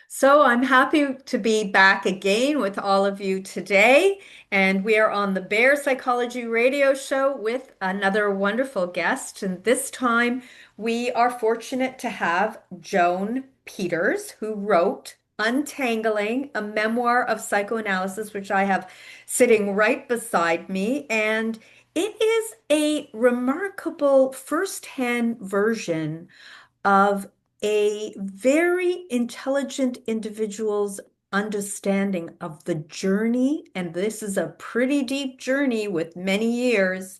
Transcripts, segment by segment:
So I'm happy to be back again with all of you today. And we are on the Bear Psychology Radio Show with another wonderful guest. And this time we are fortunate to have Joan Peters, who wrote Untangling, a memoir of psychoanalysis, which I have sitting right beside me. And it is a remarkable first-hand version of a very intelligent individual's understanding of the journey, and this is a pretty deep journey with many years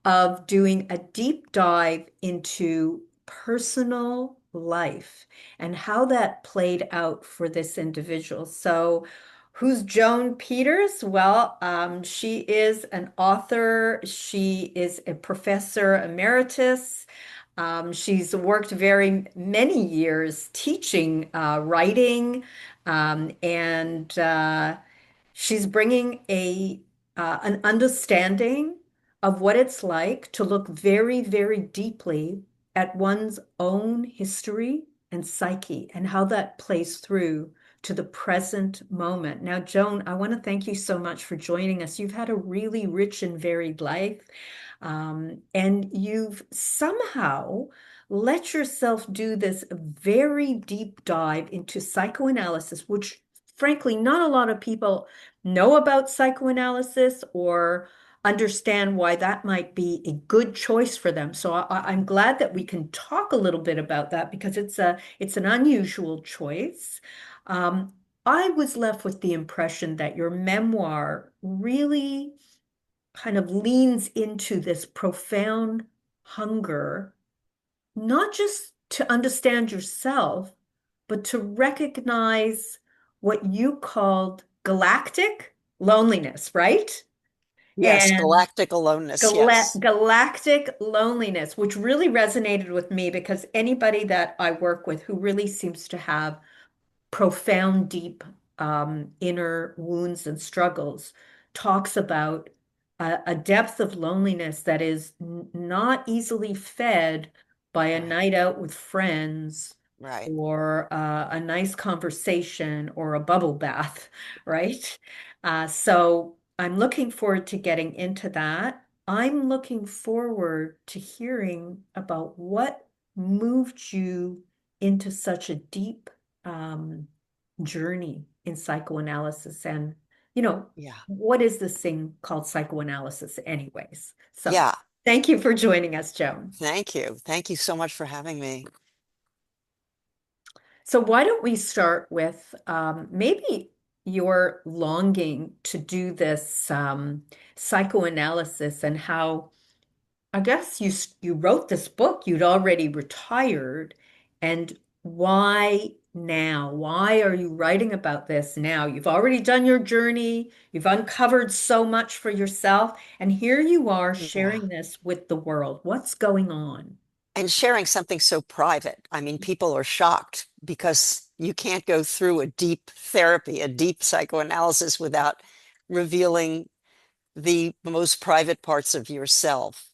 of doing a deep dive into personal life and how that played out for this individual. So, who's Joan Peters? Well, she is an author. She is a professor emeritus. She's worked very many years teaching writing, and she's bringing a an understanding of what it's like to look very, very deeply at one's own history and psyche and how that plays through to the present moment. Now, Joan, I want to thank you so much for joining us. You've had a really rich and varied life, and you've somehow let yourself do this very deep dive into psychoanalysis, which frankly, not a lot of people know about psychoanalysis or understand why that might be a good choice for them. So I'm glad that we can talk a little bit about that because it's an unusual choice. Um, I was left with the impression that your memoir really kind of leans into this profound hunger, not just to understand yourself, but to recognize what you called galactic loneliness, right? Yes, And galactic aloneness. Yes. galactic loneliness, which really resonated with me because anybody that I work with who really seems to have profound, deep inner wounds and struggles talks about a depth of loneliness that is not easily fed by a Right. night out with friends Right. or a nice conversation or a bubble bath, right? So I'm looking forward to getting into that. I'm looking forward to hearing about what moved you into such a deep um, journey in psychoanalysis. And, Yeah. what is this thing called psychoanalysis, anyways? So Yeah. thank you for joining us, Joan. Thank you. Thank you so much for having me. So why don't we start with maybe your longing to do this psychoanalysis and how I guess you wrote this book, you'd already retired, and why now? Why are you writing about this now? You've already done your journey, you've uncovered so much for yourself, and here you are Yeah. sharing this with the world. What's going on? And sharing something so private. I mean, people are shocked because you can't go through a deep therapy, a deep psychoanalysis without revealing the most private parts of yourself.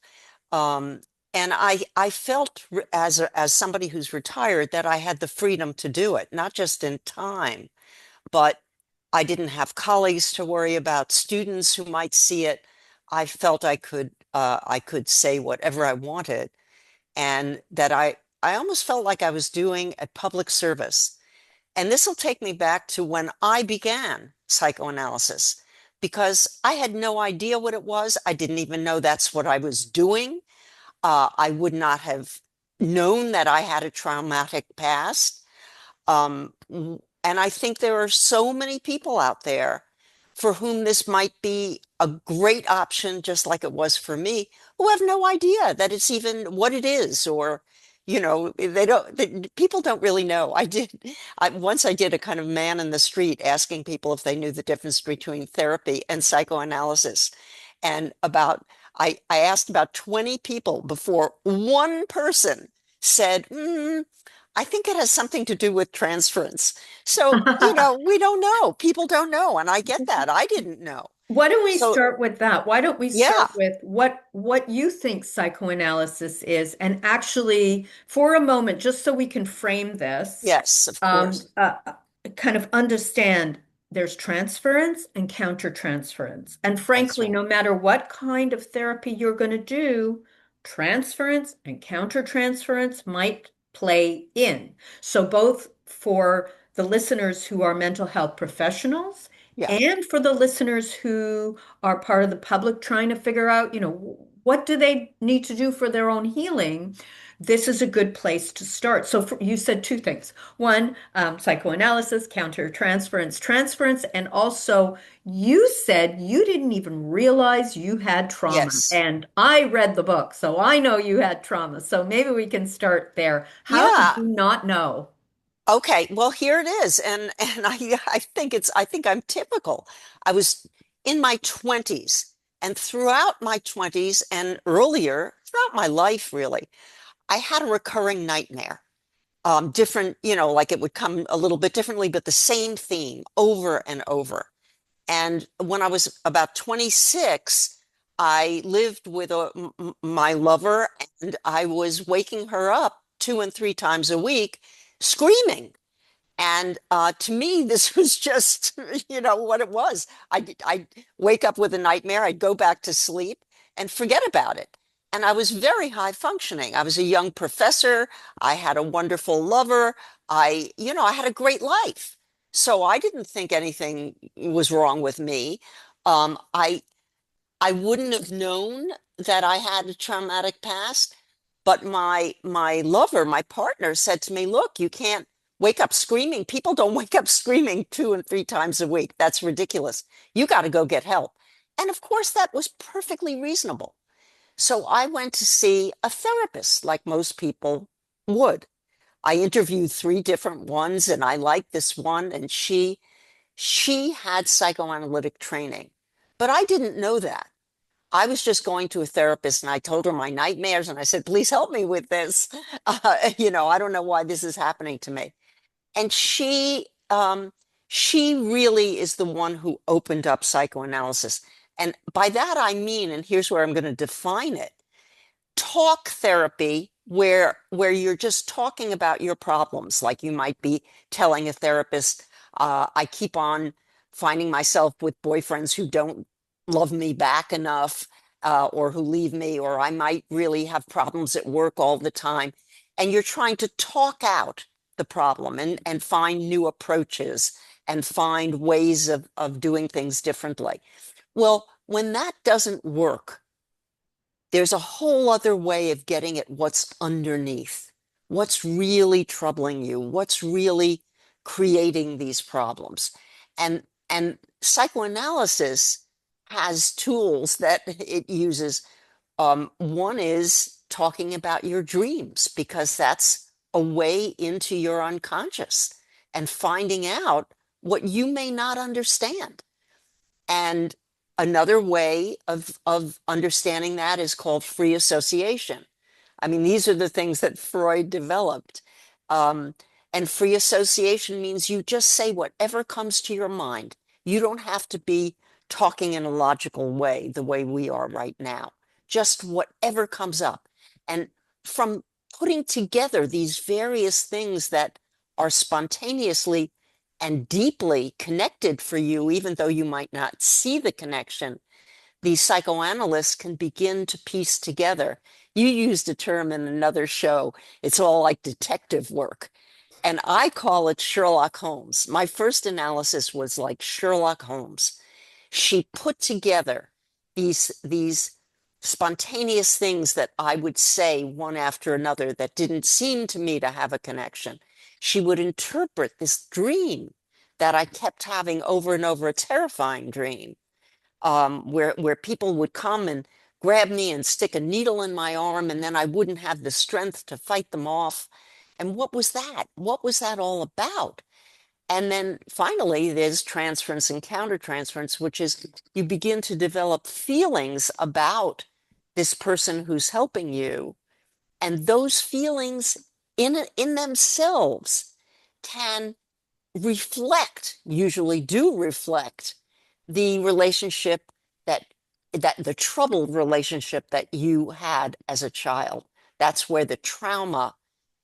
Um, and I felt as somebody who's retired that I had the freedom to do it, not just in time, but I didn't have colleagues to worry about, students who might see it. I felt I could say whatever I wanted, and that I almost felt like I was doing a public service. And this will take me back to when I began psychoanalysis, because I had no idea what it was. I didn't even know that's what I was doing. I would not have known that I had a traumatic past. And I think there are so many people out there for whom this might be a great option, just like it was for me, who have no idea that it's even what it is, or, people don't really know. Once I did a kind of man in the street asking people if they knew the difference between therapy and psychoanalysis. And I asked about 20 people before one person said, I think it has something to do with transference. So, we don't know. People don't know. And I get that. I didn't know. Why don't we So, start with that? Why don't we yeah, start with what you think psychoanalysis is? And actually, for a moment, just so we can frame this, yes, of um, course. uh, kind of understand there's transference and countertransference. And That's frankly, right. no matter what kind of therapy you're going to do, transference and countertransference might play in. So both for the listeners who are mental health professionals Yeah. and for the listeners who are part of the public trying to figure out, what do they need to do for their own healing? This is a good place to start. So you said two things. One, psychoanalysis, countertransference, transference, and also you said you didn't even realize you had trauma. Yes. And I read the book, so I know you had trauma. So maybe we can start there. How did Yeah. you not know? Okay. Well, here it is. And I think I'm typical. I was in my 20s, and throughout my 20s and earlier, throughout my life, really, I had a recurring nightmare. Different, like it would come a little bit differently, but the same theme over and over. And when I was about 26, I lived with my lover, and I was waking her up 2 and 3 times a week, screaming. And to me, this was just, what it was. I'd wake up with a nightmare, I'd go back to sleep and forget about it. And I was very high functioning. I was a young professor. I had a wonderful lover. I had a great life. So I didn't think anything was wrong with me. I wouldn't have known that I had a traumatic past, but my lover, my partner said to me, "Look, you can't wake up screaming. People don't wake up screaming 2 and 3 times a week. That's ridiculous. You got to go get help." And of course, that was perfectly reasonable. So I went to see a therapist like most people would. I interviewed 3 different ones, and I liked this one, and she had psychoanalytic training. But I didn't know that. I was just going to a therapist, and I told her my nightmares, and I said, "Please help me with this. I don't know why this is happening to me." And she really is the one who opened up psychoanalysis. And by that I mean, and here's where I'm going to define it, talk therapy where you're just talking about your problems. Like you might be telling a therapist, I keep on finding myself with boyfriends who don't love me back enough, or who leave me, or I might really have problems at work all the time. And you're trying to talk out the problem and find new approaches and find ways of doing things differently. Well, when that doesn't work, there's a whole other way of getting at what's underneath, what's really troubling you, what's really creating these problems. And psychoanalysis has tools that it uses. One is talking about your dreams, because that's a way into your unconscious and finding out what you may not understand. And another way of understanding that is called free association. I mean, these are the things that Freud developed. Um, and free association means you just say whatever comes to your mind. You don't have to be talking in a logical way, the way we are right now. Just whatever comes up. And from putting together these various things that are spontaneously and deeply connected for you, even though you might not see the connection, these psychoanalysts can begin to piece together. You used a term in another show. It's all like detective work. And I call it Sherlock Holmes. My first analysis was like Sherlock Holmes. She put together these spontaneous things that I would say one after another that didn't seem to me to have a connection. She would interpret this dream that I kept having over and over, a terrifying dream, where people would come and grab me and stick a needle in my arm, and then I wouldn't have the strength to fight them off. And what was that? What was that all about? And then finally, there's transference and countertransference, which is you begin to develop feelings about this person who's helping you. And those feelings in themselves can reflect, usually do reflect, the relationship that the troubled relationship that you had as a child. That's where the trauma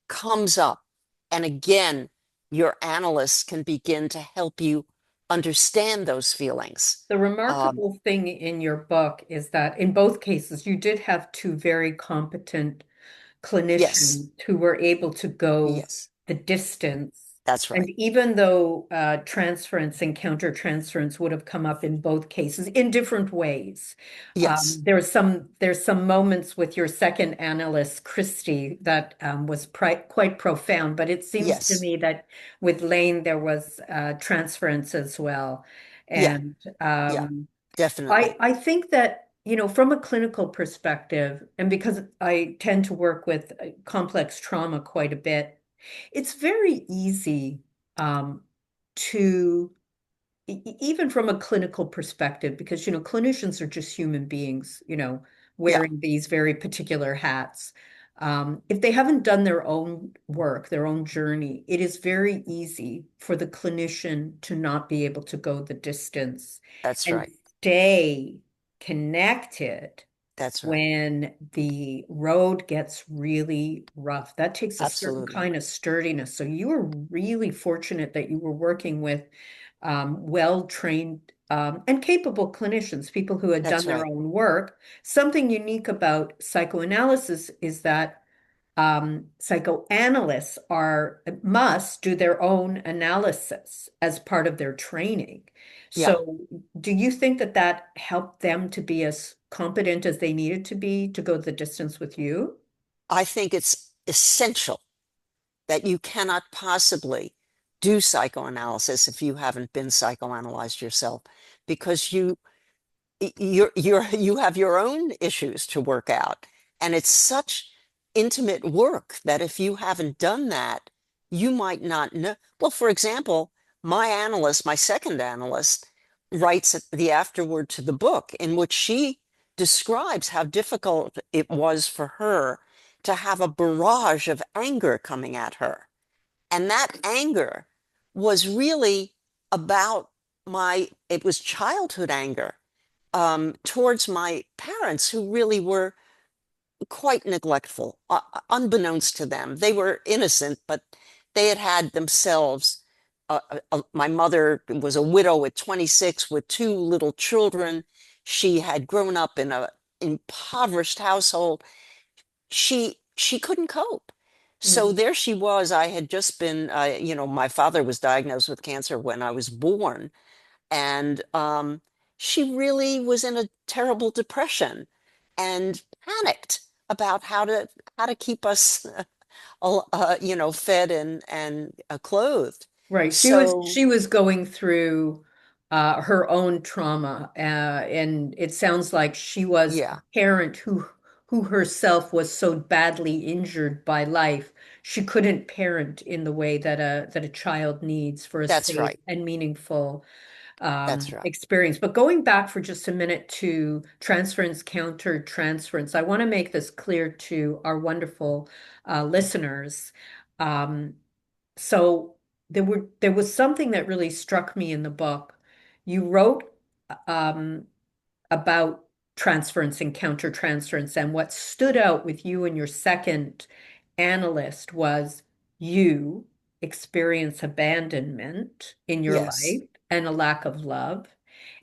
comes up. And again, your analyst can begin to help you understand those feelings. The Um, remarkable thing in your book is that in both cases, you did have two very competent yes, clinicians who were able to go yes, the distance. that's And right. even though transference and countertransference would have come up in both cases in different ways, Yes, there's some moments with your second analyst, Christy, that was quite profound. But it seems to yes, me that with Lane there was transference as well, yeah, and yeah, definitely. I think that, from a clinical perspective, and because I tend to work with complex trauma quite a bit, it's very easy to even from a clinical perspective, because clinicians are just human beings, Yeah, wearing these very particular hats. If they haven't done their own work, their own journey, it is very easy for the clinician to not be able to go the distance that's and right. stay connected That's right. when the road gets really rough. That takes a certain Absolutely. kind of sturdiness. So you were really fortunate that you were working with well-trained and capable clinicians, people who had done That's their right. own work. Something unique about psychoanalysis is that psychoanalysts must do their own analysis as part of their training. Yeah. So, do you think that that helped them to be as competent as they needed to be to go the distance with you? I think it's essential that you cannot possibly do psychoanalysis if you haven't been psychoanalyzed yourself, because you have your own issues to work out, and it's such intimate work that if you haven't done that, you might not know. Well, for example, my second analyst, writes the afterword to the book in which she describes how difficult it was for her to have a barrage of anger coming at her, and that anger was really about it was childhood anger towards my parents, who really were quite neglectful, unbeknownst to them. They were innocent, but they had had themselves. My mother was a widow at 26 with two little children. She had grown up in a impoverished household. She couldn't cope. So Mhm. there she was. I had just been, my father was diagnosed with cancer when I was born, and she really was in a terrible depression and panicked about how to keep us fed and clothed. Right. So She was going through her own trauma, and it sounds like she was a yeah, parent who herself was so badly injured by life, she couldn't parent in the way that a child needs for a that's safe right. and meaningful That's right. experience. But going back for just a minute to transference, counter transference, I want to make this clear to our wonderful listeners. Um, so there was something that really struck me in the book. You wrote um, about transference and countertransference, and what stood out with you and your second analyst was you experience abandonment in your Yes. life and a lack of love.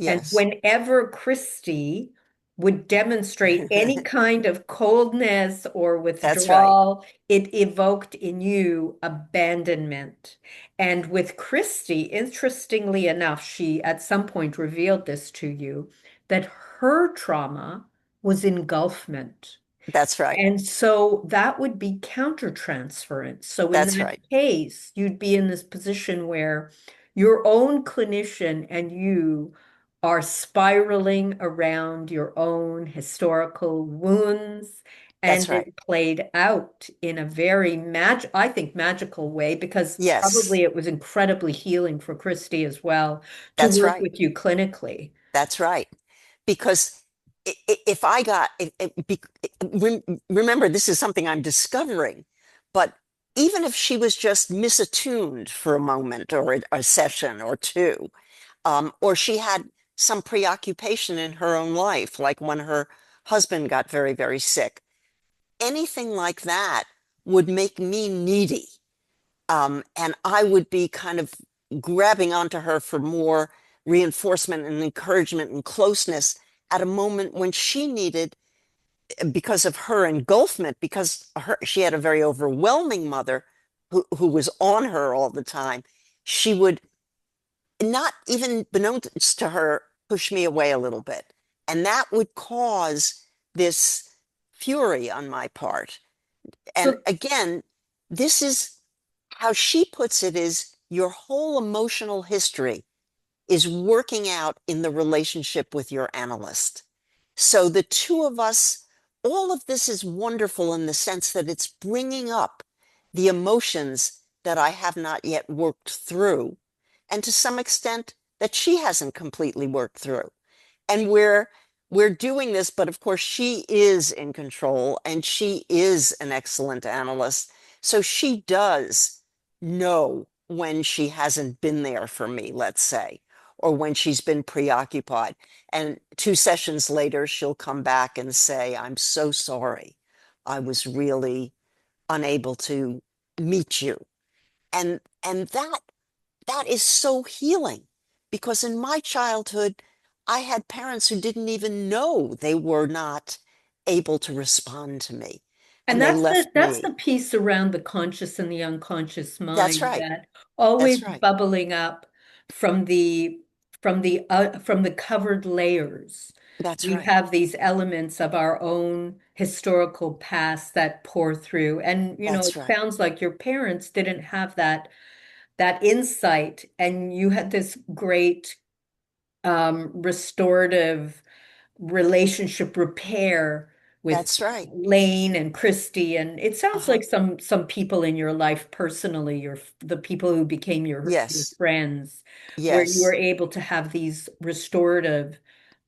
And Yes. whenever Christy would demonstrate any kind of coldness or That's right. withdrawal, it evoked in you abandonment. And with Christy, interestingly enough, she at some point revealed this to you, that her trauma was engulfment. That's right. And so that would be countertransference. So in That's that right. case, you'd be in this position where your own clinician and you are spiraling around your own historical wounds. That's And right. it played out in a very I think magical way, because Yes. probably it was incredibly healing for Christy as well to That's work right. with you clinically. That's right. Because if I got, remember, this is something I'm discovering, but even if she was just misattuned for a moment or a session or two, or she had some preoccupation in her own life, like when her husband got very, very sick, anything like that would make me needy. And I would be kind of grabbing onto her for more reinforcement and encouragement and closeness at a moment when she needed, because of her engulfment, because she had a very overwhelming mother who was on her all the time. She would, not even beknownst to her, push me away a little bit. And that would cause this fury on my part. And So, again, this is how she puts it, is your whole emotional history is working out in the relationship with your analyst. So the two of us, all of this is wonderful in the sense that it's bringing up the emotions that I have not yet worked through, and to some extent that she hasn't completely worked through. And we're doing this, but of course she is in control and she is an excellent analyst. So she does know when she hasn't been there for me, let's say, or when she's been preoccupied. And 2 sessions later, she'll come back and say, I'm so sorry. I was really unable to meet you. And that is so healing, because in my childhood, I had parents who didn't even know they were not able to respond to me, and and they left that's the me. piece around the conscious and the unconscious That's mind right. that That's always right. bubbling up from the covered layers. That's We right. have these elements of our own historical past that pour through. And That's it right. sounds like your parents didn't have that insight, and you had this great restorative relationship repair with That's right. Lane and Christy, and it sounds Uh-huh. like some people in your life personally, the people who became your Yes. friends, where you were Yes. able to have these restorative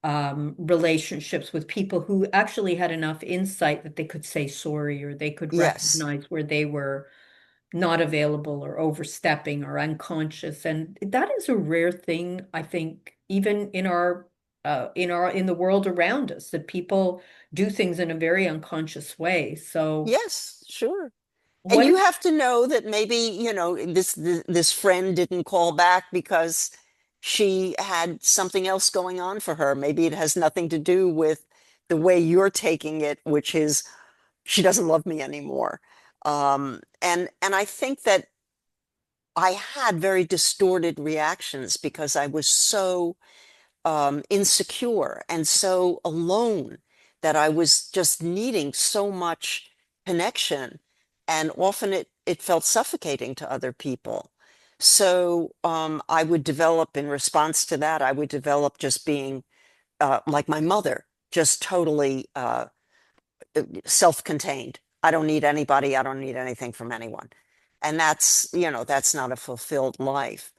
relationships with people who actually had enough insight that they could say sorry, or they could Yes. recognize where they were not available or overstepping or unconscious. And that is a rare thing, I think, even in the world around us, that people do things in a very unconscious way. So Yes. Sure. And what you is have to know that maybe, this friend didn't call back because she had something else going on for her. Maybe it has nothing to do with the way you're taking it, which is she doesn't love me anymore. And I think that I had very distorted reactions because I was so insecure and so alone, that I was just needing so much connection. And often it felt suffocating to other people. So I would develop, in response to that, I would develop just being like my mother, just totally self-contained. I don't need anybody. I don't need anything from anyone. And that's not a fulfilled life.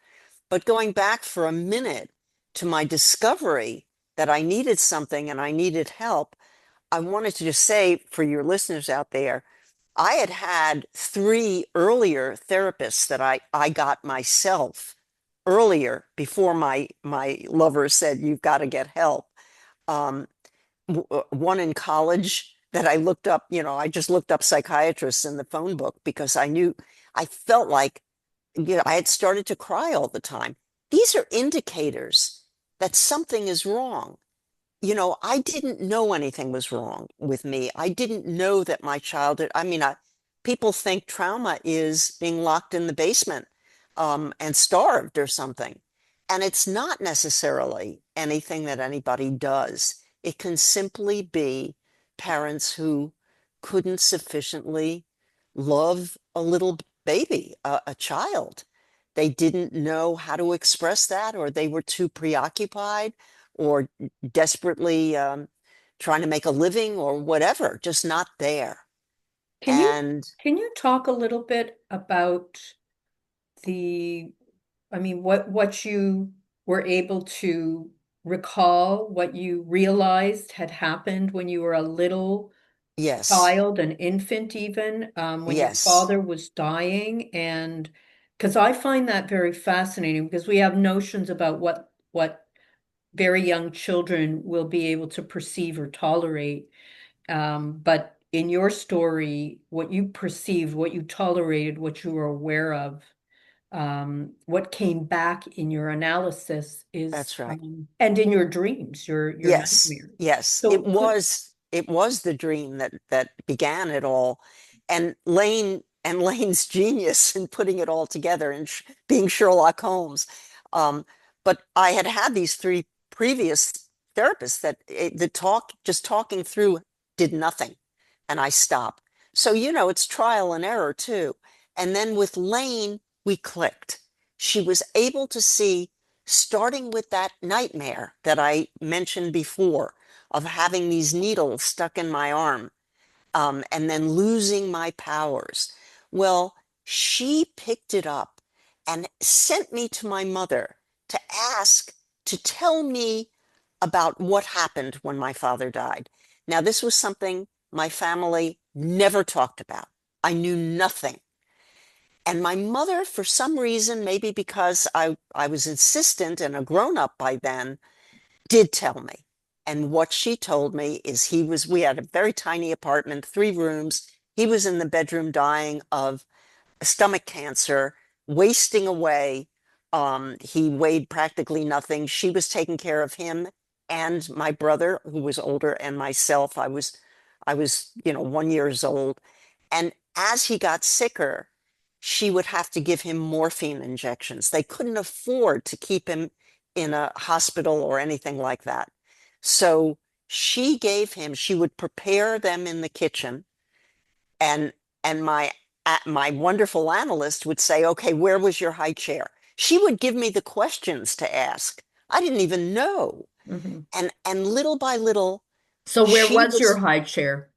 But going back for a minute to my discovery that I needed something and I needed help, I wanted to just say for your listeners out there, I had had 3 earlier therapists that I got myself earlier, before my lover said, you've got to get help. Um, One in college that I looked up, I just looked up psychiatrists in the phone book because I felt like, I had started to cry all the time. These are indicators that something is wrong. I didn't know anything was wrong with me. I didn't know that my childhood, people think trauma is being locked in the basement, and starved or something. And it's not necessarily anything that anybody does. It can simply be parents who couldn't sufficiently love a little baby, a child. They didn't know how to express that, or they were too preoccupied, or desperately trying to make a living, or whatever, just not there. can you And can you talk a little bit about the what you were able to recall, what you realized had happened when you were a little yes, child, an infant even, when your yes, father was dying? And because I find that very fascinating, because we have notions about what very young children will be able to perceive or tolerate. But in your story, what you perceived, what you tolerated, what you were aware of, what came back in your analysis is, That's right. and in your dreams, your Yes, nightmares. yes. So It was the dream that began it all. And Lane's genius in putting it all together and sh being Sherlock Holmes. Um, but I had had these three previous therapists that just talking through did nothing. And I stopped. So, it's trial and error too. And then with Lane, we clicked. She was able to see, starting with that nightmare that I mentioned before of having these needles stuck in my arm, and then losing my powers. Well, she picked it up and sent me to my mother to ask to tell me about what happened when my father died. Now, this was something my family never talked about. I knew nothing. And my mother, for some reason, maybe because I was insistent and a grown up by then, did tell me. And what she told me is we had a very tiny apartment, 3 rooms. He was in the bedroom dying of stomach cancer, wasting away. He weighed practically nothing. She was taking care of him and my brother, who was older, and myself. I was, 1 years old. And as he got sicker, she would have to give him morphine injections. They couldn't afford to keep him in a hospital or anything like that. So she would prepare them in the kitchen, and my wonderful analyst would say, okay, where was your high chair? She would give me the questions to ask. I didn't even know. mhm. And little by little, So where she was your was, high chair?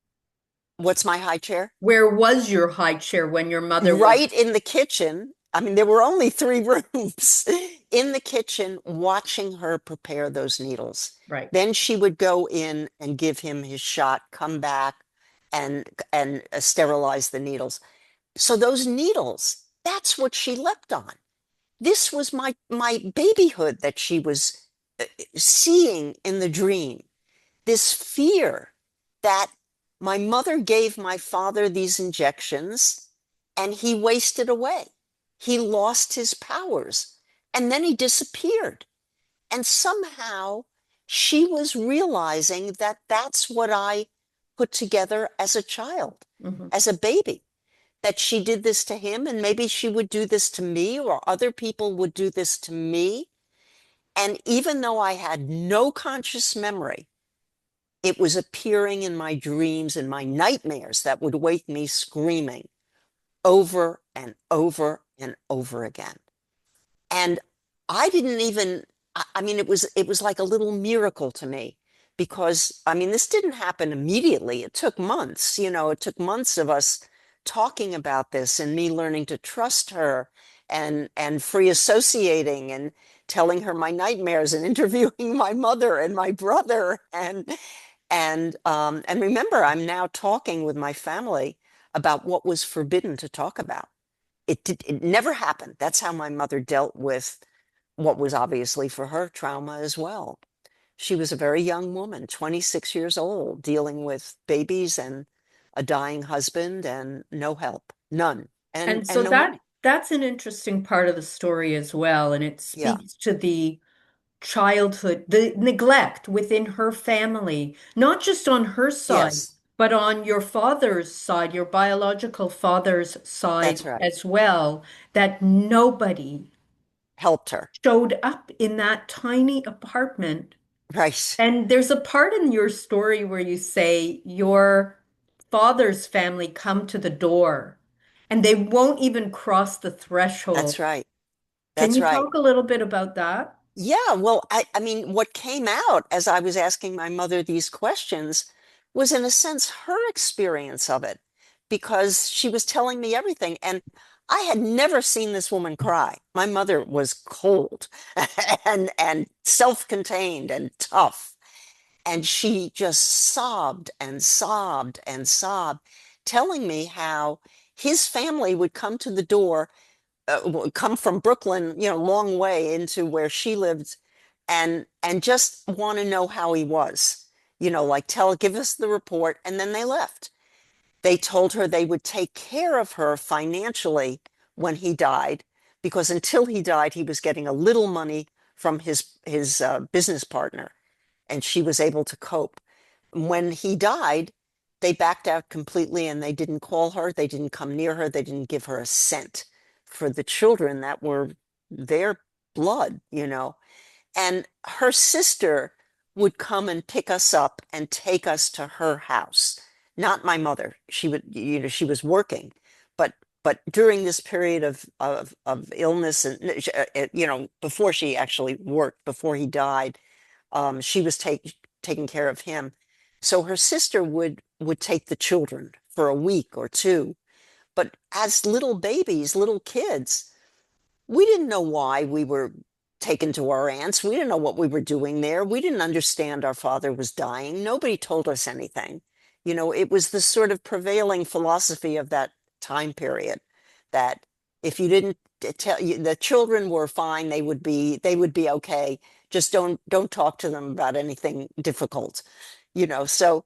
what's my high chair? Where was your high chair when your mother was Right in the kitchen. I mean, there were only 3 rooms in the kitchen watching her prepare those needles. right? Then she would go in and give him his shot, come back and sterilize the needles. So those needles, that's what she leapt on. This was my babyhood that she was seeing in the dream. This fear that my mother gave my father these injections and he wasted away. He lost his powers and then he disappeared. And somehow she was realizing that that's what I put together as a child, Mhm. as a baby, that she did this to him and maybe she would do this to me or other people would do this to me. And even though I had no conscious memory, it was appearing in my dreams and my nightmares that would wake me screaming over and over and over again. And I didn't even, I mean, it was like a little miracle to me because, I mean, this didn't happen immediately. It took months, it took months of us talking about this and me learning to trust her and free associating and telling her my nightmares and interviewing my mother and my brother and remember, I'm now talking with my family about what was forbidden to talk about. It never happened. That's how my mother dealt with what was obviously for her trauma as well. She was a very young woman, 26 years old, dealing with babies and a dying husband and no help, none, and And and so no money. that's an interesting part of the story as well, and it Yeah. speaks to the childhood, the neglect within her family, not just on her side, Yes, but on your father's side, your biological father's that's side right. as well, that nobody Helped her. showed up in that tiny apartment. Right. And there's a part in your story where you say your father's family come to the door and they won't even cross the threshold. That's right. Can That's you right. talk a little bit about that? Yeah, well, I mean, what came out as I was asking my mother these questions was, in a sense, her experience of it, because she was telling me everything. And I had never seen this woman cry. My mother was cold and self-contained and tough. And she just sobbed and sobbed and sobbed, telling me how his family would come to the door, come from Brooklyn, long way into where she lived, and just want to know how he was, like give us the report, and then they left. They told her they would take care of her financially when he died, because until he died, he was getting a little money from his business partner, and she was able to cope. When he died, they backed out completely and they didn't call her, they didn't come near her, they didn't give her a cent for the children that were their blood, you know. And her sister would come and pick us up and take us to her house. Not my mother. She would, you know, she was working, but during this period of illness and you know, before she actually worked, before he died, she was taking care of him. So her sister would take the children for a week or two. But as little babies, little kids, we didn't know why we were taken to our aunts. We didn't know what we were doing there. We didn't understand our father was dying. Nobody told us anything. You know, it was the sort of prevailing philosophy of that time period that if you didn't tell you, the children were fine, they would be okay. Just don't talk to them about anything difficult. You know, so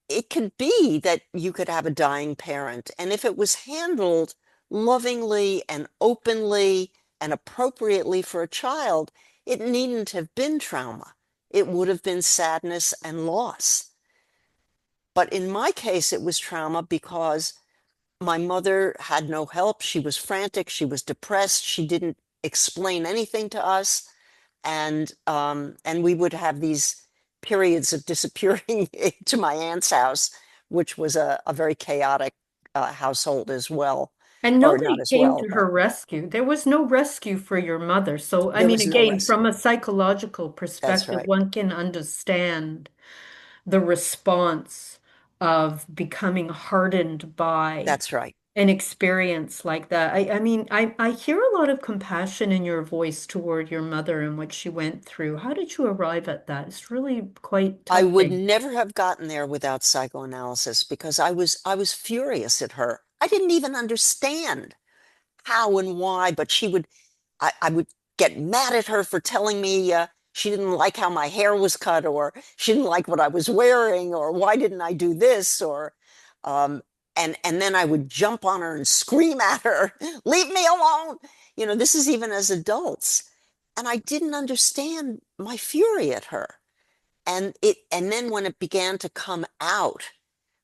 it could be that you could have a dying parent, and if it was handled lovingly and openly and appropriately for a child, it needn't have been trauma. It would have been sadness and loss. But in my case, it was trauma because my mother had no help. She was frantic. She was depressed. She didn't explain anything to us. And we would have these periods of disappearing to my aunt's house, which was a very chaotic household as well, And or not nobody as came well, to but her rescue. There was no rescue for your mother. So, I there mean, was no again, from rescue. a psychological That's perspective, right. one can understand the response of becoming hardened by That's right. an experience like that. I mean, I hear a lot of compassion in your voice toward your mother and what she went through. How did you arrive at that? It's really quite I would touching. never have gotten there without psychoanalysis because I was furious at her. I didn't even understand how and why, but I would get mad at her for telling me she didn't like how my hair was cut, or she didn't like what I was wearing, or why didn't I do this, or um, and then I would jump on her and scream at her, "Leave me alone!" You know, this is even as adults, and I didn't understand my fury at her. And then when it began to come out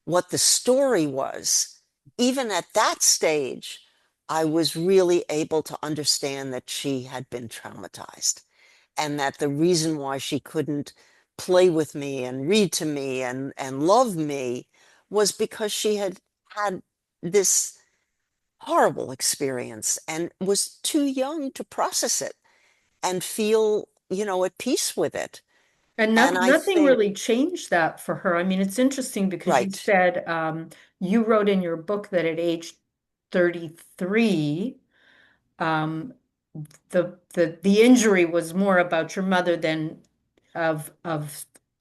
what the story was, even at that stage, I was really able to understand that she had been traumatized, and that the reason why she couldn't play with me and read to me and love me was because she had had this horrible experience and was too young to process it and feel, you know, at peace with it. And And I nothing think, really changed that for her. I mean, it's interesting because you right, said you wrote in your book that at age 33, um, the injury was more about your mother than of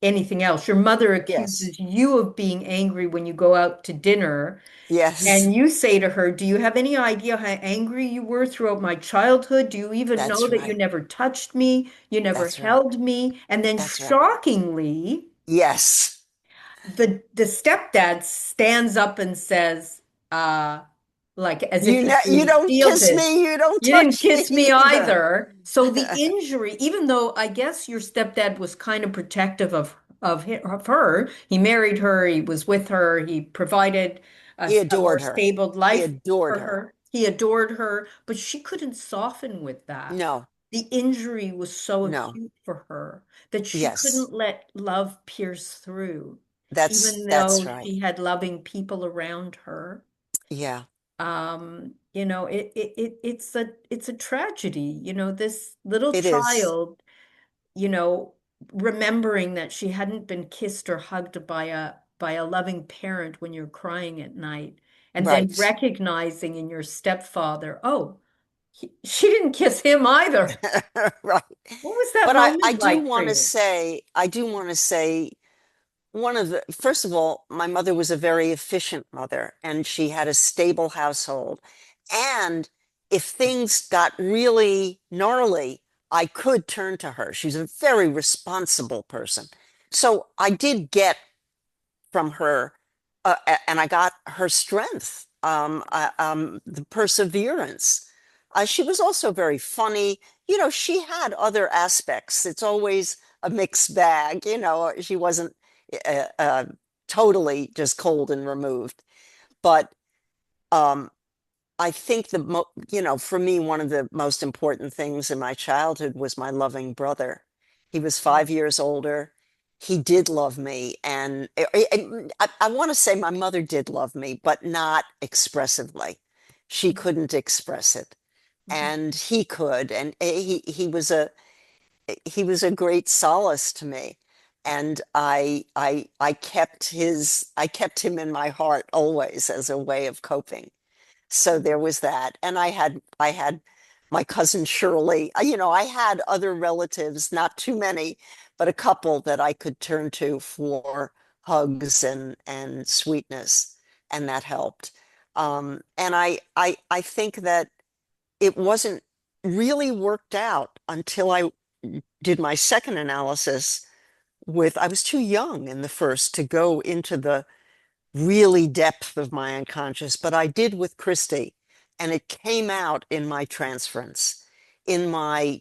anything else. Your mother yes, accuses you of being angry when you go out to dinner, yes, and you say to her, "Do you have any idea how angry you were throughout my childhood? Do you even know that's that you right, never touched me? You never that's right, held me?" And then that's right. shockingly, Yes. the stepdad stands up and says, like as if he's You being don't kiss shielded. me, you don't You didn't touch kiss me me either. either. So the injury, even though I guess your stepdad was kind of protective of her, he married her, he was with her, he provided He a more adored her. stable He life adored for her. her. He adored her, but she couldn't soften with that. No, The injury was so no. acute for her that she Yes. couldn't let love pierce through, even That's though right. she had loving people around her. Yeah, It's a tragedy, this little it is. child, you know, remembering that she hadn't been kissed or hugged by a loving parent when you're crying at night, and then Right. recognizing in your stepfather, oh, she didn't kiss him either. Right. What was that But I moment do like for want to you? say, first of all, my mother was a very efficient mother and she had a stable household. And if things got really gnarly, I could turn to her. She's a very responsible person. So I did get from her and I got her strength, the perseverance. She was also very funny. You know, she had other aspects. It's always a mixed bag. You know, she wasn't uh, uh, totally just cold and removed. But um, I think for me, one of the most important things in my childhood was my loving brother. He was 5 years older. He did love me. And I want to say my mother did love me, but not expressively. She couldn't express it. Mhm. And he could. And he was a great solace to me. And I kept him in my heart always as a way of coping. So there was that. And I had my cousin Shirley. You know, I had other relatives, not too many, but a couple that I could turn to for hugs and sweetness, and that helped. And I think that it wasn't really worked out until I did my second analysis with, I was too young in the first to go into the really depth of my unconscious, but I did with Christy, and it came out in my transference, in my,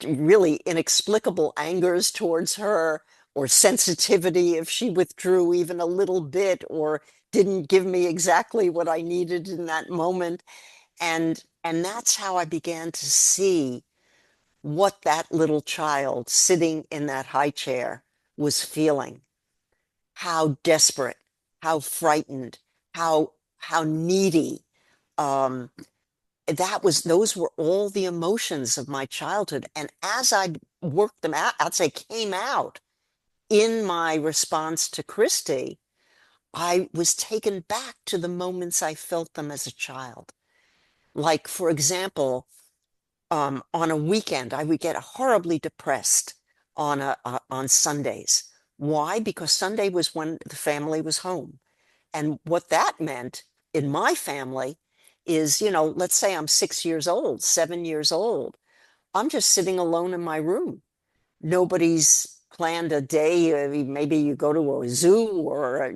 really inexplicable angers towards her, or sensitivity if she withdrew even a little bit, or didn't give me exactly what I needed in that moment. And that's how I began to see what that little child sitting in that high chair was feeling, how desperate, how frightened, how needy. Um, those were all the emotions of my childhood. And as I worked them out, as they came out in my response to Christy, I was taken back to the moments I felt them as a child. Like, for example, on a weekend, I would get horribly depressed on Sundays. Why? Because Sunday was when the family was home. And what that meant in my family is, let's say I'm 6 years old, 7 years old. I'm just sitting alone in my room. Nobody's planned a day. Maybe you go to a zoo or, I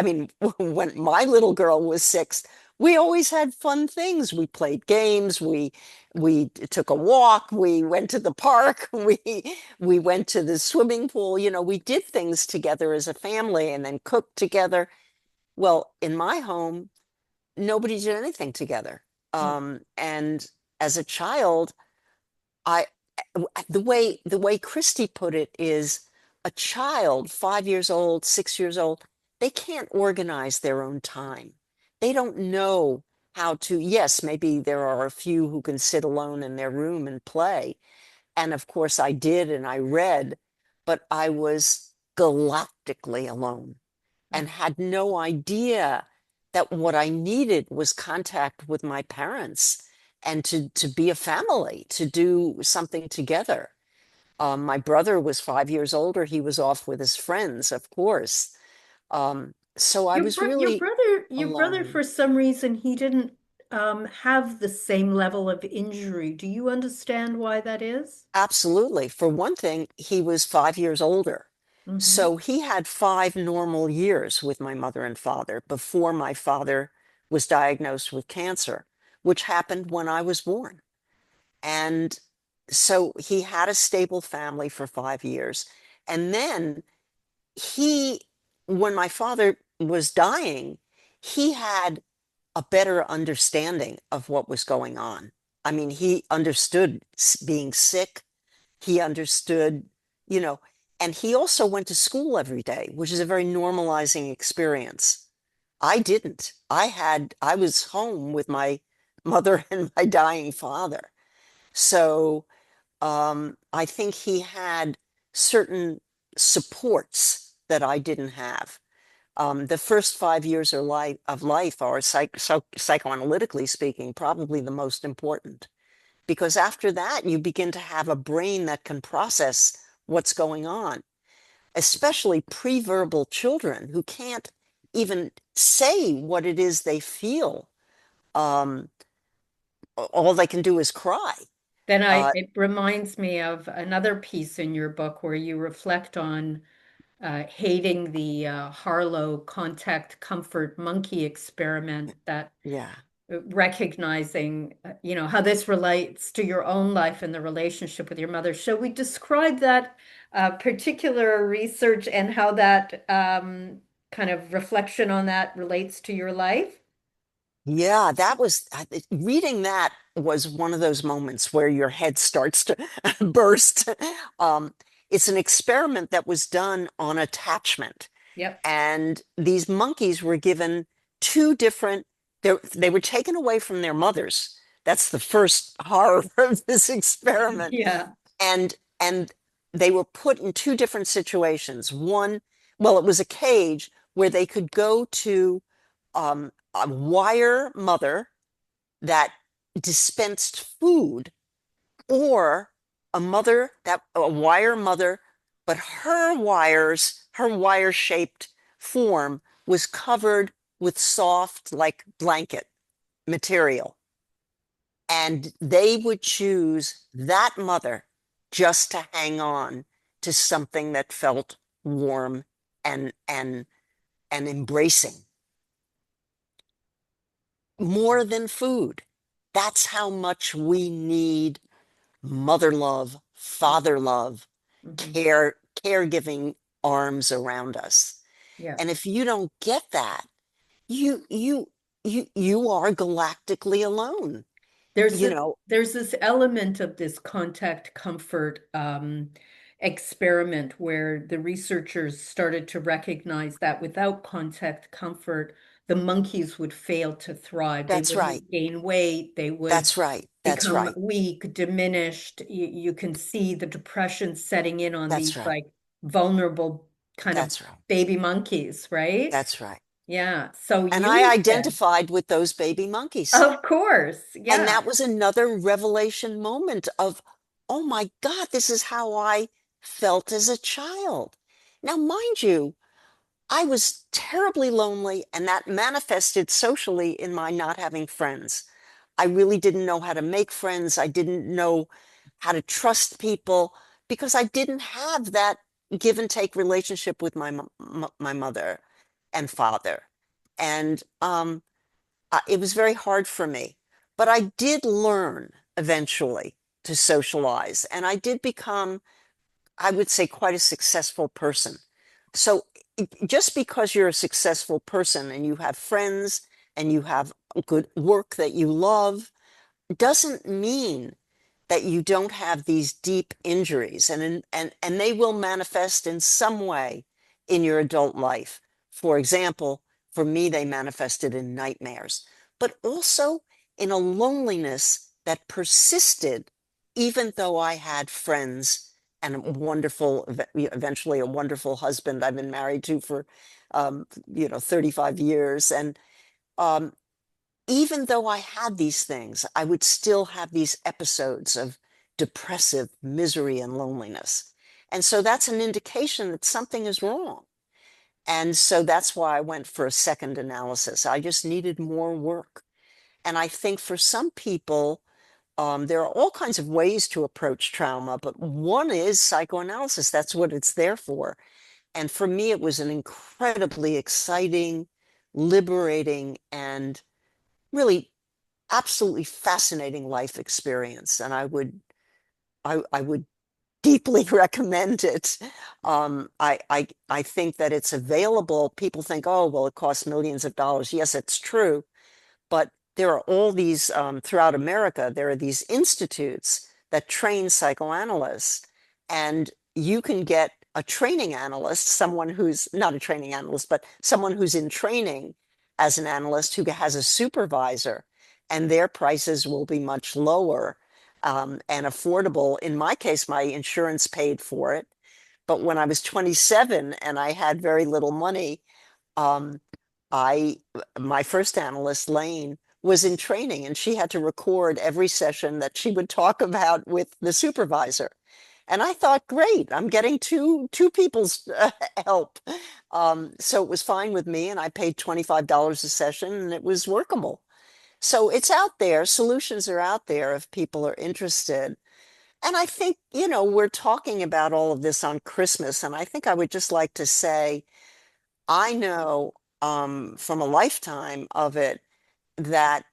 mean, when my little girl was 6, we always had fun things. We played games. We took a walk. We went to the park. We went to the swimming pool. We did things together as a family and then cooked together. Well, in my home, nobody did anything together. Mm. And as a child, I the way Christy put it is a child, 5 years old, 6 years old, they can't organize their own time. They don't know how to, yes, maybe there are a few who can sit alone in their room and play. And of course I did, and I read, but I was galactically alone Mm. and had no idea that what I needed was contact with my parents and to be a family, to do something together. My brother was 5 years older. He was off with his friends, of course. So I was really Your brother, alone. for some reason, he didn't have the same level of injury. Do you understand why that is? Absolutely. For one thing, he was 5 years older. Mm-hmm. So he had 5 normal years with my mother and father before my father was diagnosed with cancer, which happened when I was born. And so he had a stable family for 5 years. And then he, when my father was dying, he had a better understanding of what was going on. I mean, he understood being sick. He understood, you know, and he also went to school every day, which is a very normalizing experience. I didn't. I was home with my mother and my dying father. So I think he had certain supports that I didn't have. The first 5 years of life are, psychoanalytically speaking, probably the most important, because after that, you begin to have a brain that can process what's going on, especially pre-verbal children who can't even say what it is they feel. Um, all they can do is cry. Then Uh, it reminds me of another piece in your book where you reflect on hating the Harlow contact comfort monkey experiment, that Yeah. recognizing, how this relates to your own life and the relationship with your mother. Shall we describe that particular research and how that kind of reflection on that relates to your life? Yeah, that was reading that was one of those moments where your head starts to burst. Um, it's an experiment that was done on attachment. Yep. And these monkeys were given two different, they were taken away from their mothers. That's the first horror of this experiment. Yeah. And they were put in two different situations. One, well, it was a cage where they could go to a wire mother that dispensed food, or a wire mother, but her wire shaped form was covered with soft, like blanket material. And they would choose that mother just to hang on to something that felt warm and embracing more than food. That's how much we need mother love, father love, Hmm. caregiving arms around us. Yeah. And if you don't get that, you you you are galactically alone. There's You this, know, there's this element of this contact comfort experiment where the researchers started to recognize that without contact comfort, the monkeys would fail to thrive. They that's right. wouldn't gain weight. They would That's right. That's become right. weak, diminished. You can see the depression setting in on That's these right. like vulnerable kind of That's right. baby monkeys, right? That's right. Yeah. So And I you said, identified with those baby monkeys. of course, And yeah. that was another revelation moment of, oh my God, this is how I felt as a child. Now, mind you, I was terribly lonely, and that manifested socially in my not having friends. I really didn't know how to make friends. I didn't know how to trust people because I didn't have that give and take relationship with my mother and father. And it was very hard for me. But I did learn eventually to socialize, and I did become, I would say, quite a successful person. So just because you're a successful person and you have friends and you have good work that you love doesn't mean that you don't have these deep injuries, and they will manifest in some way in your adult life. For example, for me, they manifested in nightmares, but also in a loneliness that persisted even though I had friends and a wonderful, eventually a wonderful husband I've been married to for 35 years. And um, even though I had these things, I would still have these episodes of depressive misery and loneliness. And so that's an indication that something is wrong. And so that's why I went for a second analysis. I just needed more work. And I think for some people, there are all kinds of ways to approach trauma, but one is psychoanalysis. That's what it's there for. And for me, it was an incredibly exciting, liberating, and really absolutely fascinating life experience, and I would deeply recommend it. I think that it's available. People think, oh, well, it costs millions of dollars. Yes, it's true, but there are all these throughout America. There are these institutes that train psychoanalysts, and you can get a training analyst, someone who's not a training analyst, but someone who's in training as an analyst who has a supervisor, and their prices will be much lower and affordable. In my case, my insurance paid for it. But when I was 27 and I had very little money, um, I my first analyst, Lane, was in training, and she had to record every session that she would talk about with the supervisor. And I thought, great, I'm getting two people's help. So it was fine with me, and I paid $25 a session, and it was workable. So it's out there. Solutions are out there if people are interested. And I think, we're talking about all of this on Christmas, and I think I would just like to say, I know from a lifetime of it that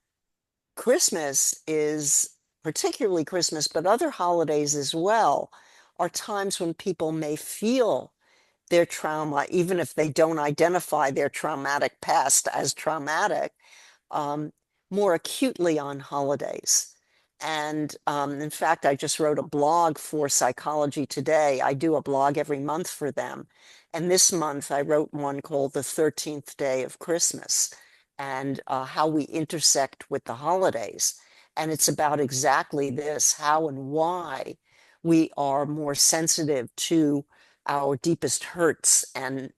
Christmas is, particularly Christmas, but other holidays as well, are times when people may feel their trauma, even if they don't identify their traumatic past as traumatic, um, more acutely on holidays. And in fact, I just wrote a blog for Psychology Today. I do a blog every month for them. And this month I wrote one called The 13th Day of Christmas and how we intersect with the holidays. And it's about exactly this, how and why we are more sensitive to our deepest hurts and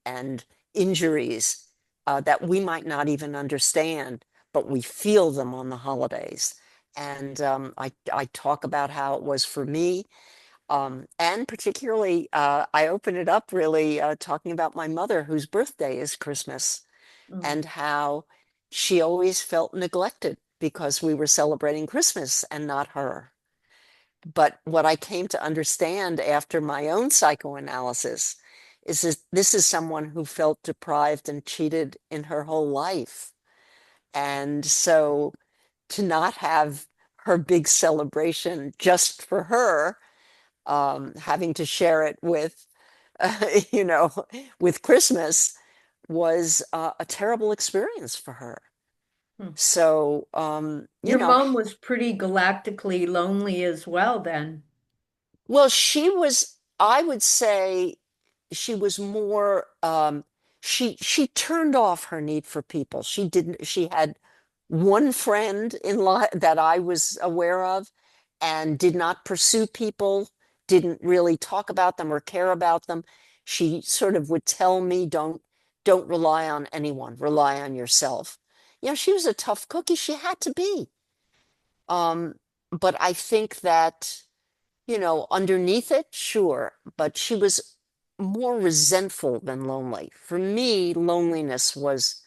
injuries that we might not even understand, but we feel them on the holidays. And I talk about how it was for me. And particularly, I open it up really talking about my mother, whose birthday is Christmas, Mm. and how she always felt neglected because we were celebrating Christmas and not her. But what I came to understand after my own psychoanalysis is that this is someone who felt deprived and cheated in her whole life. And so to not have her big celebration just for her, having to share it with, you know, with Christmas was a terrible experience for her. Hmm. So, Your mom was pretty galactically lonely as well then. well, she was, I would say, she was more she turned off her need for people. She had one friend in life that I was aware of and did not pursue people, didn't really talk about them or care about them. She sort of would tell me, don't rely on anyone, rely on yourself. She was a tough cookie. She had to be. Um, but I think that underneath it, sure, but she was more resentful than lonely. For me, loneliness was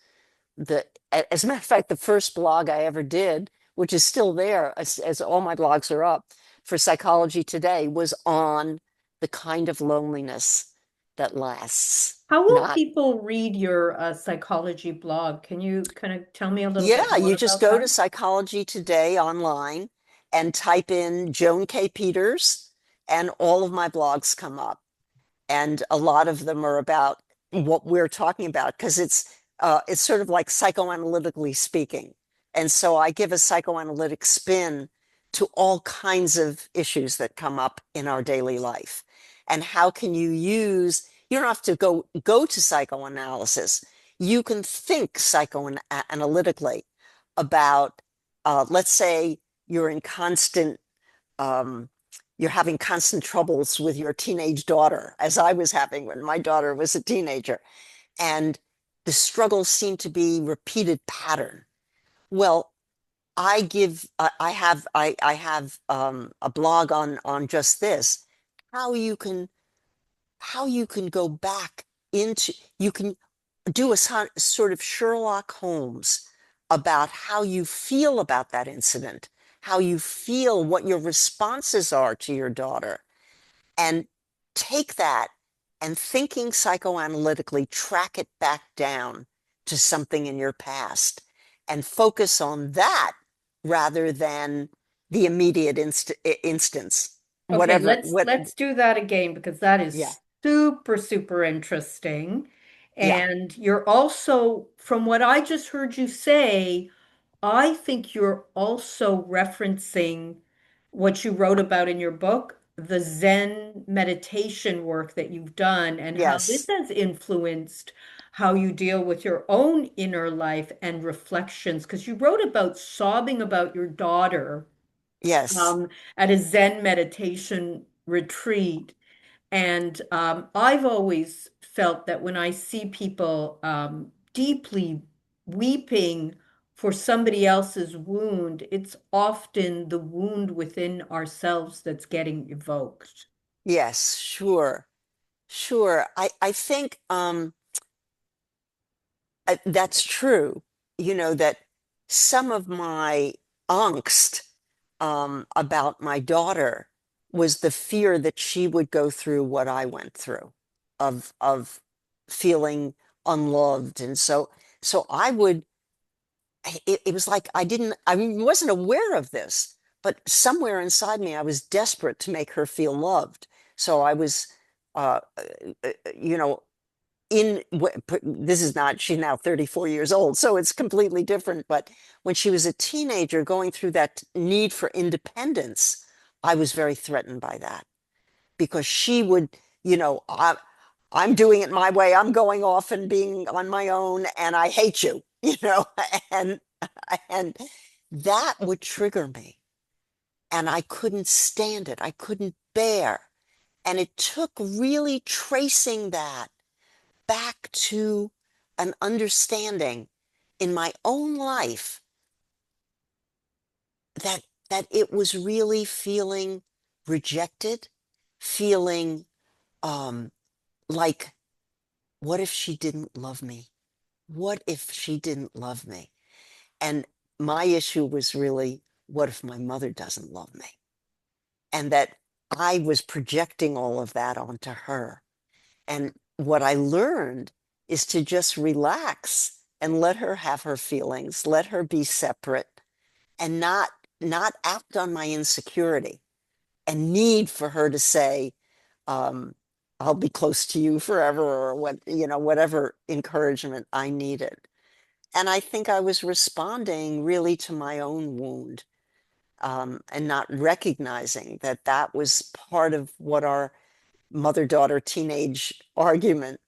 as a matter of fact, the first blog I ever did, which is still there, as all my blogs are up for Psychology Today, was on the kind of loneliness that lasts. How will Not, people read your psychology blog? Can you kind of tell me a little bit yeah, more you just about go that? to Psychology Today online and type in Joan K. Peters, and all of my blogs come up. And a lot of them are about what we're talking about because it's sort of like psychoanalytically speaking. And so I give a psychoanalytic spin to all kinds of issues that come up in our daily life. And how can you don't have to go to psychoanalysis. You can think psychoanalytically about, let's say you're in constant um, you're having constant troubles with your teenage daughter, as I was having when my daughter was a teenager, and the struggles seem to be repeated pattern. Well, I have a blog on just this, how you can how you can go back into you can do a sort of Sherlock Holmes about how you feel about that incident, how you feel, what your responses are to your daughter, and take that and thinking psychoanalytically, track it back down to something in your past and focus on that rather than the immediate instance. Okay, Whatever, let's do that again because that yeah, is super, super interesting. yeah, And you're also, from what I just heard you say, I think you're also referencing what you wrote about in your book, the Zen meditation work that you've done, and how this yes, has influenced how you deal with your own inner life and reflections. Because you wrote about sobbing about your daughter yes, at a Zen meditation retreat. And I've always felt that when I see people deeply weeping for somebody else's wound, it's often the wound within ourselves that's getting evoked. yes, sure, sure. I think that's true. That some of my angst about my daughter was the fear that she would go through what I went through of feeling unloved. And so I would, it was like I mean, wasn't aware of this, but somewhere inside me, I was desperate to make her feel loved. So I was, you know, this is not, she's now 34 years old, so it's completely different. But when she was a teenager going through that need for independence, I was very threatened by that because she would, you know, I'm doing it my way. I'm going off and being on my own, and I hate you, you know, and and that would trigger me, and I couldn't stand it. I couldn't bear. And it took really tracing that back to an understanding in my own life that it was really feeling rejected, feeling um like, what if she didn't love me? What if she didn't love me? And my issue was really, what if my mother doesn't love me? And that I was projecting all of that onto her. And what I learned is to just relax and let her have her feelings, let her be separate, and not act on my insecurity and need for her to say, um, I'll be close to you forever, or what, you know, whatever encouragement I needed. And I think I was responding really to my own wound, and not recognizing that that was part of what our mother-daughter teenage argument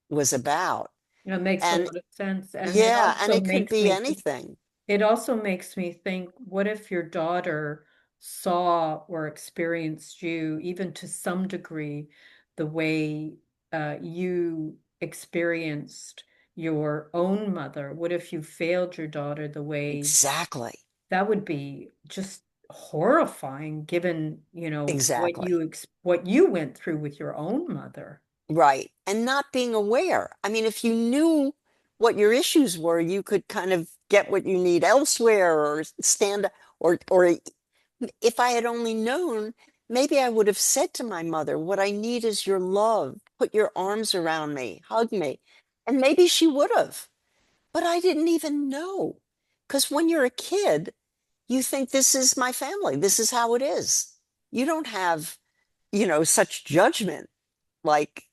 was about. It makes a And lot of sense. And yeah, and it could be anything. it also makes me think, what if your daughter saw or experienced you, even to some degree, the way you experienced your own mother? What if you failed your daughter the way Exactly. that would be just horrifying, given, Exactly. what you went through with your own mother. Right. And not being aware. I mean, if you knew what your issues were, you could kind of get what you need elsewhere, or stand, or if I had only known, maybe I would have said to my mother, what I need is your love. Put your arms around me, hug me. And maybe she would have, but I didn't even know. Because when you're a kid, you think, this is my family. This is how it is. You don't have, such judgment like,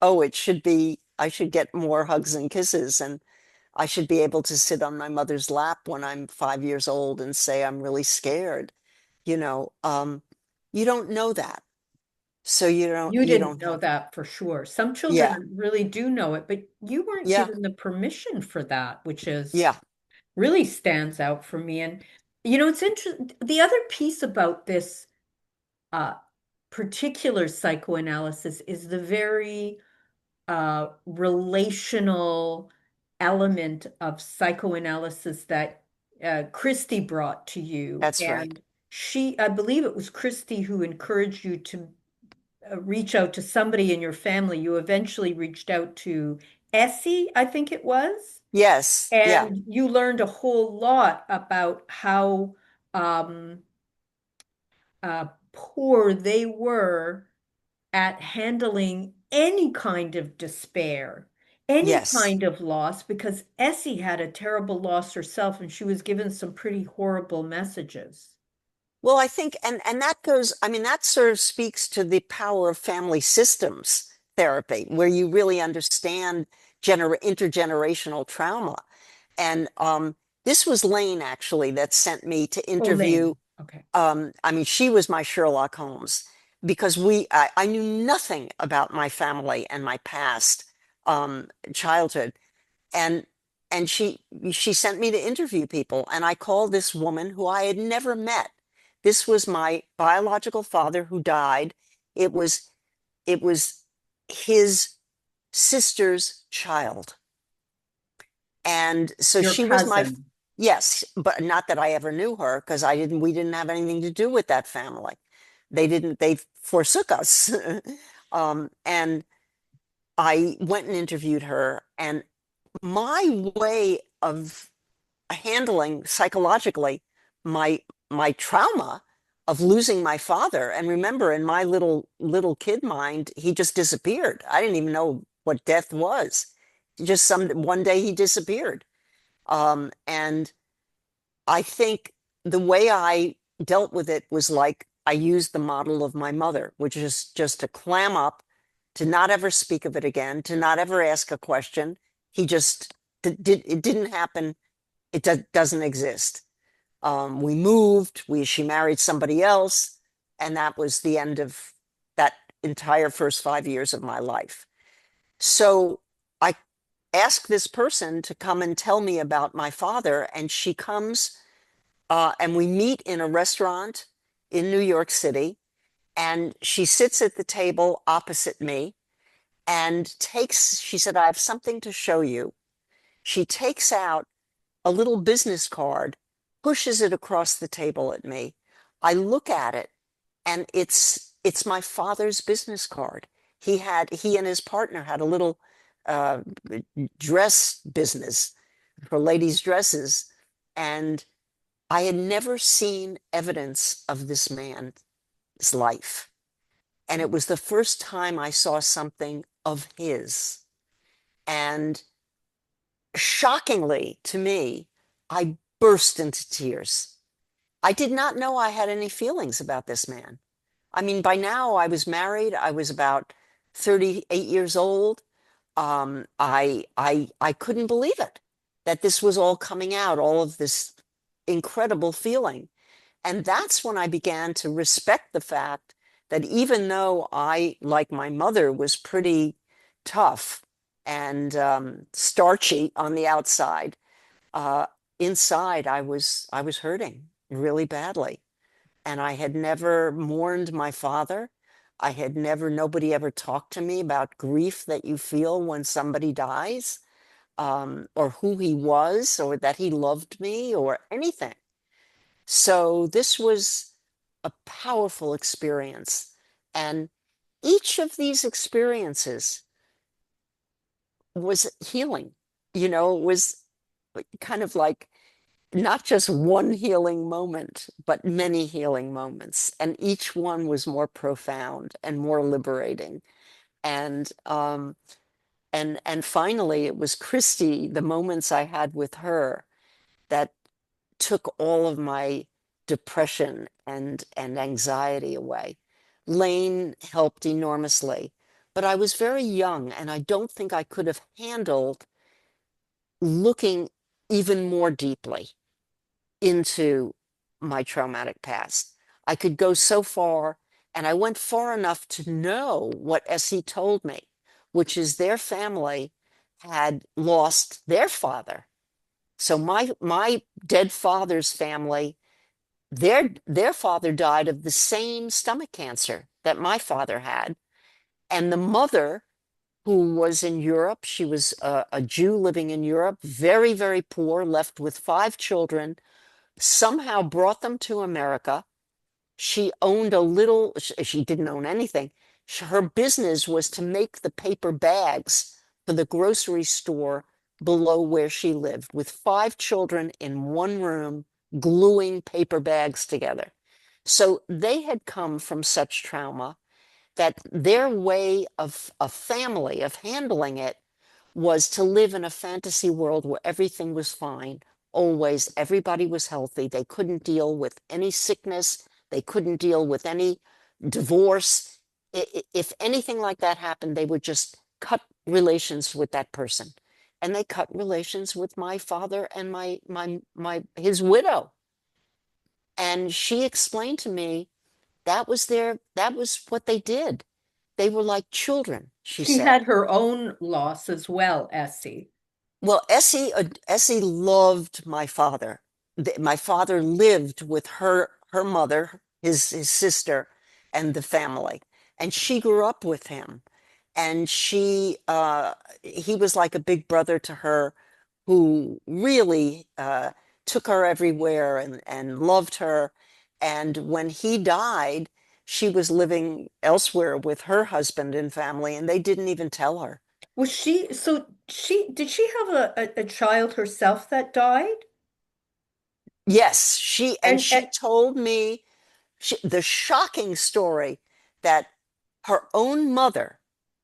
oh, it should be, I should get more hugs and kisses, and I should be able to sit on my mother's lap when I'm 5 years old and say, I'm really scared. You know, you don't know that. So You you didn't don't know have, that for sure. Some yeah, children really do know it, but you weren't yeah, given the permission for that, which is yeah, really stands out for me. And it's interesting. The other piece about this uh, particular psychoanalysis is the very relational element of psychoanalysis that Christy brought to you. that's right. And I believe it was Christy who encouraged you to reach out to somebody in your family. You eventually reached out to Essie, I think it was, Yes, yeah, and you learned a whole lot about how um, poor they were at handling any kind of despair, any yes. kind of loss, because Essie had a terrible loss herself and she was given some pretty horrible messages. Well, I think, and that goes, I mean, that sort of speaks to the power of family systems therapy, where you really understand intergenerational trauma. And this was Lane actually that sent me to Oh, interview. Lane. Okay. I mean, she was my Sherlock Holmes because I knew nothing about my family and my past childhood, and she sent me to interview people, and I called this woman who I had never met. This was my biological father who died. It was it was his sister's child, and so Your she was my, cousin. yes, but not that I ever knew her, because we didn't have anything to do with that family. They forsook us. And I went and interviewed her, and my way of handling psychologically my trauma of losing my father. And remember, in my little kid mind, he just disappeared. I didn't even know what death was. Just one day he disappeared. And I think the way I dealt with it was like I used the model of my mother, which is just to clam up, to not ever speak of it again, to not ever ask a question. He just it didn't happen. It doesn't exist. We moved. She married somebody else, and that was the end of that entire first 5 years of my life. So I asked this person to come and tell me about my father, and she comes and we meet in a restaurant in New York City. And she sits at the table opposite me and she said, I have something to show you. She takes out a little business card, pushes it across the table at me. I look at it, and it's my father's business card. He and his partner had a little uh, dress business for ladies' dresses, and I had never seen evidence of this man's life. And it was the first time I saw something of his. And shockingly to me, I burst into tears. I did not know I had any feelings about this man. I mean, by now I was married. I was about 38 years old. I couldn't believe it that this was all coming out, all of this incredible feeling. And that's when I began to respect the fact that even though I, like my mother, was pretty tough and starchy on the outside, uh, inside I was hurting really badly. And I had never mourned my father. Nobody ever talked to me about grief that you feel when somebody dies, or who he was, or that he loved me, or anything. So this was a powerful experience. And each of these experiences was healing, was kind of like not just one healing moment, but many healing moments. And each one was more profound and more liberating. And and finally it was Christy, the moments I had with her, that took all of my depression and anxiety away. Lane helped enormously, but I was very young, and I don't think I could have handled looking even more deeply into my traumatic past. I could go so far, and I went far enough to know what Essie told me, which is their family had lost their father. So my dead father's family, their father died of the same stomach cancer that my father had. And the mother, who was in Europe, she was a Jew living in Europe, very, very poor, left with 5 children, somehow brought them to America. She owned a little, she didn't own anything. Her business was to make the paper bags for the grocery store below where she lived, with 5 children in one room, gluing paper bags together. So they had come from such trauma that their way of a family, of handling it, was to live in a fantasy world where everything was fine. Always, everybody was healthy. They couldn't deal with any sickness. They couldn't deal with any divorce. If anything like that happened, they would just cut relations with that person. And they cut relations with my father and his widow. And she explained to me that was what they did. They were like children, she She said. had her own loss as well, Essie. Well, Essie loved my father. My father lived with her mother, his sister, and the family, and she grew up with him. And he was like a big brother to her, who really took her everywhere and loved her. And when he died, she was living elsewhere with her husband and family, and they didn't even tell her. Was she, so she, did she have a child herself that died? Yes, And, she told me The shocking story that her own mother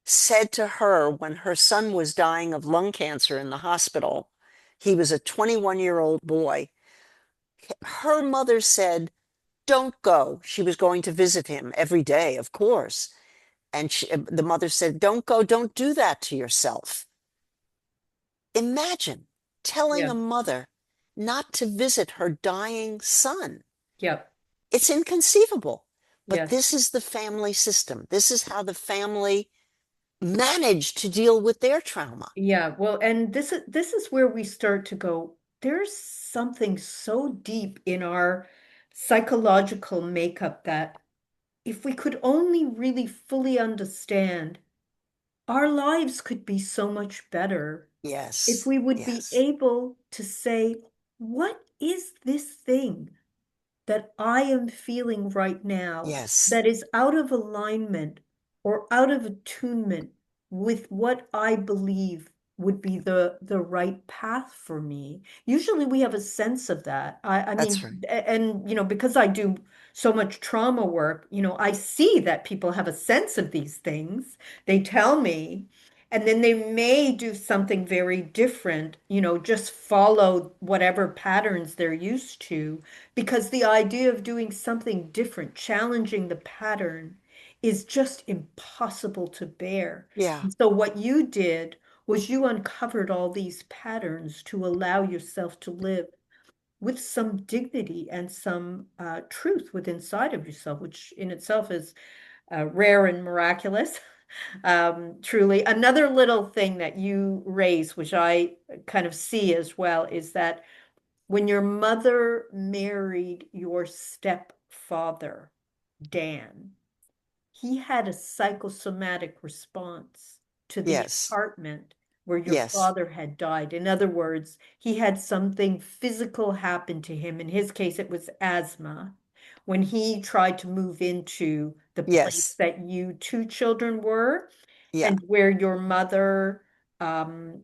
said to her when her son was dying of lung cancer in the hospital. He was a 21-year-old boy. Her mother said, "Don't go." She was going to visit him every day, of course. And the mother said, "Don't go. Don't do that to yourself." Imagine telling Yeah. a mother not to visit her dying son. Yep. It's inconceivable. But Yes. this is the family system. This is how the family managed to deal with their trauma. Yeah. Well, and this is where we start to go, there's something so deep in our psychological makeup that if we could only really fully understand, our lives could be so much better if Yes, we would be yes, able to say, what is this thing that I am feeling right now yes, that is out of alignment or out of attunement with what I believe would be the right path for me. Usually we have a sense of that. I that's mean, right. and because I do so much trauma work, I see that people have a sense of these things. They tell me, and then they may do something very different, just follow whatever patterns they're used to, because the idea of doing something different, challenging the pattern, is just impossible to bear. Yeah, And so what you did was you uncovered all these patterns to allow yourself to live with some dignity and some truth within inside of yourself, which in itself is rare and miraculous. Truly. Another little thing that you raise, which I kind of see as well, is that when your mother married your stepfather, Dan, he had a psychosomatic response to the yes, apartment where your yes, father had died. In other words, he had something physical happen to him. In his case, it was asthma. When he tried to move into the place yes, that you two children were, yeah. and where your mother, um,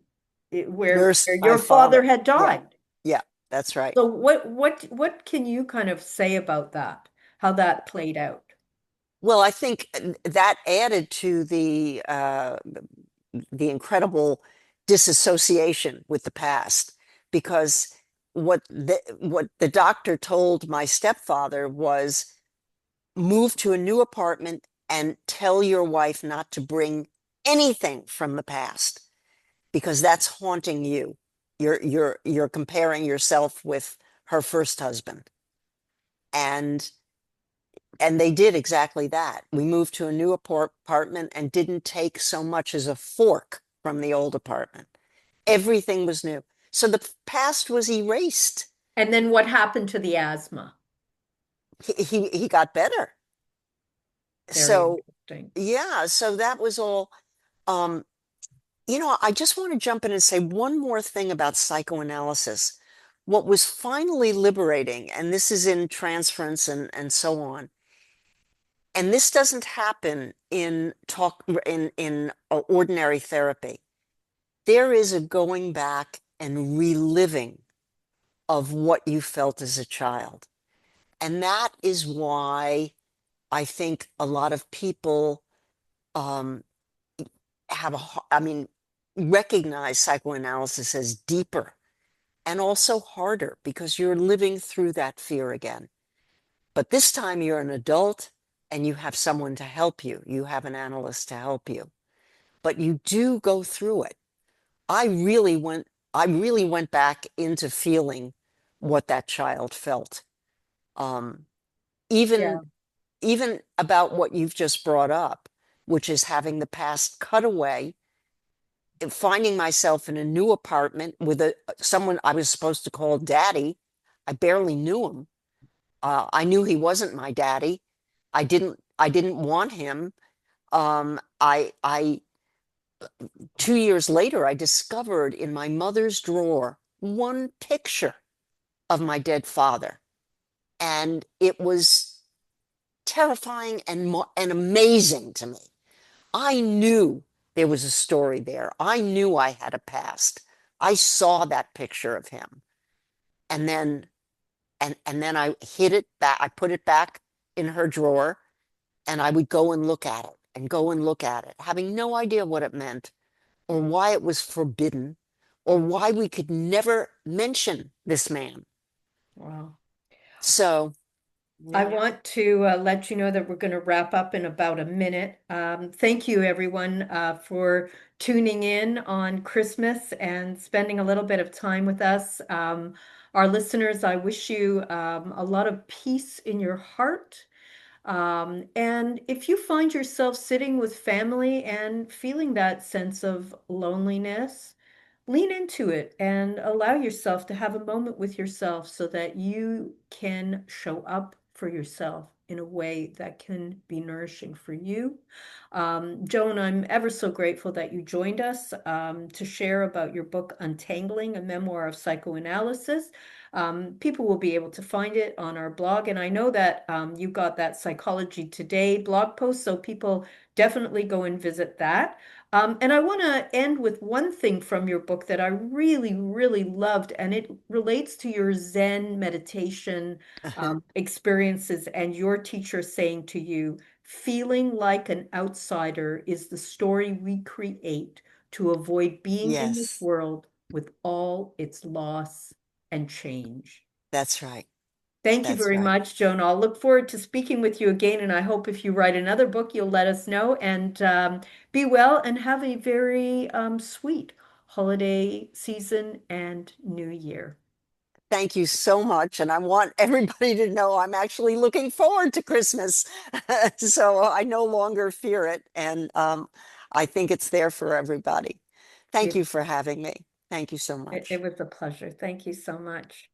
where Nursed my your father father. had Yeah, died. yeah, that's right. So what can you kind of say about that? How that played out? Well, I think that added to the incredible disassociation with the past, because what the doctor told my stepfather was, move to a new apartment and tell your wife not to bring anything from the past, because that's haunting you. You're comparing yourself with her first husband. And they did exactly that. We moved to a new apartment and didn't take so much as a fork from the old apartment. Everything was new. So the past was erased. And then what happened to the asthma? He got better. Very So interesting. yeah, so that was all. Um, I just want to jump in and say one more thing about psychoanalysis. What was finally liberating, and this is in transference and so on, and this doesn't happen in talk in ordinary therapy. There is a going back and reliving of what you felt as a child. And that is why I think a lot of people um, I mean, recognize psychoanalysis as deeper and also harder, because you're living through that fear again. But this time you're an adult and you have someone to help you. You have an analyst to help you, but you do go through it. I really went back into feeling what that child felt. Um, Yeah. even even about what you've just brought up, which is having the past cut away, and finding myself in a new apartment with someone I was supposed to call daddy. I barely knew him. I knew he wasn't my daddy. I didn't want him. I 2 years later, I discovered in my mother's drawer one picture of my dead father. And it was terrifying and amazing to me. I knew there was a story there. I knew I had a past. I saw that picture of him. And then I hid it back. I put it back in her drawer, and I would go and look at it and go and look at it, having no idea what it meant or why it was forbidden or why we could never mention this man. Wow. So, I yeah. want to let you know that we're going to wrap up in about a minute. Thank you, everyone, for tuning in on Christmas and spending a little bit of time with us. Our listeners, I wish you a lot of peace in your heart. And if you find yourself sitting with family and feeling that sense of loneliness, lean into it and allow yourself to have a moment with yourself so that you can show up for yourself in a way that can be nourishing for you. Joan, I'm ever so grateful that you joined us to share about your book, Untangling, a Memoir of Psychoanalysis. People will be able to find it on our blog. And I know that you got that Psychology Today blog post, so people definitely go and visit that. And I want to end with one thing from your book that I really, really loved, and it relates to your Zen meditation experiences and your teacher saying to you, feeling like an outsider is the story we create to avoid being in this Yes, world with all its loss and change. that's right. Thank you That's very right. much, Joan. I'll look forward to speaking with you again, and I hope if you write another book, you'll let us know. And be well and have a very sweet holiday season and New Year. Thank you so much. And I want everybody to know I'm actually looking forward to Christmas. So I no longer fear it. And I think it's there for everybody. Thank you It, for having me. Thank you so it much. was a pleasure. Thank you so much.